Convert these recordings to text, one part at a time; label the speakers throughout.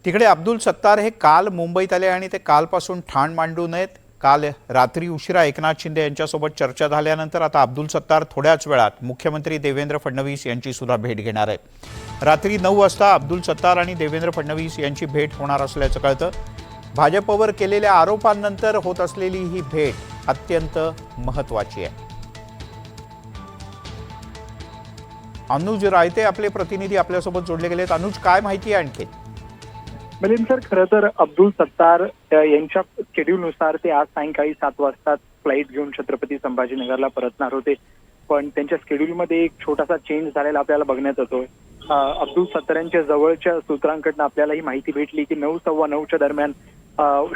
Speaker 1: तिकडे अब्दुल सत्तार हे काल मुंबईत आले आणि ते कालपासून ठाण मांडून आहेत. काल रात्री उशिरा एकनाथ शिंदे यांच्यासोबत चर्चा झाल्यानंतर आता अब्दुल सत्तार थोड्याच वेळात मुख्यमंत्री देवेंद्र फडणवीस यांची सुद्धा भेट घेणार आहेत. रात्री 9 वाजता अब्दुल सत्तार आणि देवेंद्र फडणवीस यांची भेट होणार असल्याचं कळतं. भाजपवर केलेल्या आरोपांनंतर होत असलेली ही भेट अत्यंत महत्त्वाची आहे. अनुज रायते आपले प्रतिनिधी आपल्यासोबत जोडले गेलेत. अनुज, काय माहिती आहे आणखी?
Speaker 2: मिलिंद सर, खरं तर अब्दुल सत्तार यांच्या शेड्यूलनुसार ते आज सायंकाळी 7 वाजता फ्लाईट घेऊन छत्रपती संभाजीनगरला परतणार होते. पण त्यांच्या शेड्यूलमध्ये एक छोटासा चेंज झालेला आपल्याला बघण्यात येतोय. अब्दुल सत्तार यांच्या जवळच्या सूत्रांकडून आपल्याला ही माहिती भेटली की 9 सव्वा 9च्या दरम्यान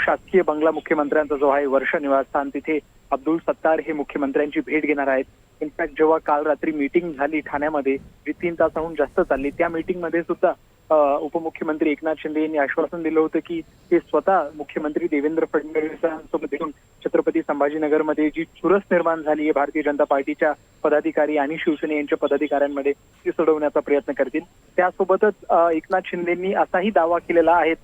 Speaker 2: शासकीय बंगला मुख्यमंत्र्यांचा जो आहे वर्ष निवासस्थान, तिथे अब्दुल सत्तार हे मुख्यमंत्र्यांची भेट घेणार आहेत. इनफॅक्ट जेव्हा काल रात्री मीटिंग झाली ठाण्यामध्ये, जी 3 तासाहून जास्त चालली, त्या मीटिंगमध्ये सुद्धा उपमुख्यमंत्री एकनाथ शिंदे यांनी आश्वासन दिलं होतं की ते स्वतः मुख्यमंत्री देवेंद्र फडणवीसांसोबत येऊन छत्रपती संभाजीनगरमध्ये जी चुरस निर्माण झाली आहे भारतीय जनता पार्टीच्या पदाधिकारी आणि शिवसेना यांच्या पदाधिकाऱ्यांमध्ये, ती सोडवण्याचा प्रयत्न करतील. त्यासोबतच एकनाथ शिंदेंनी असाही दावा केलेला आहे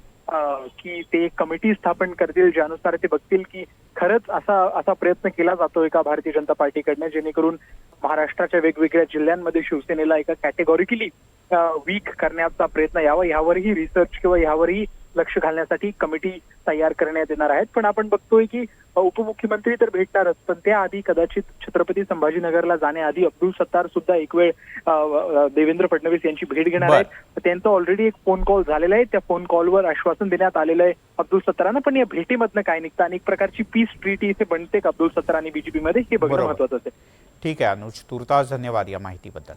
Speaker 2: की ते एक कमिटी स्थापन करतील, ज्यानुसार ते बघतील की खरंच असा प्रयत्न केला जातोय का भारतीय जनता पार्टीकडनं, जेणेकरून महाराष्ट्राच्या वेगवेगळ्या जिल्ह्यांमध्ये शिवसेनेला एका कॅटेगॉरिकली वीक करण्याचा प्रयत्न यावा, यावरही रिसर्च किंवा यावरही लक्ष घालण्यासाठी कमिटी तयार करण्यात येणार आहेत. पण आपण बघतोय की उपमुख्यमंत्री तर भेटणारच, पण त्याआधी कदाचित छत्रपती संभाजीनगरला जाण्याआधी अब्दुल सत्तार सुद्धा एक वेळ देवेंद्र फडणवीस यांची भेट घेणार आहेत. त्यांचा ऑलरेडी एक फोन कॉल झालेला आहे. त्या फोन कॉलवर आश्वासन देण्यात आलेलं आहे अब्दुल सत्तारांना. पण या भेटीमधनं काय निघतं आणि एक प्रकारची पीस ट्रीटी इथे बनते का अब्दुल सत्तार आणि बीजेपी मध्ये, हे बघणं महत्वाचं आहे.
Speaker 1: ठीक आहे अनुज, तुर्तास धन्यवाद या माहितीबद्दल.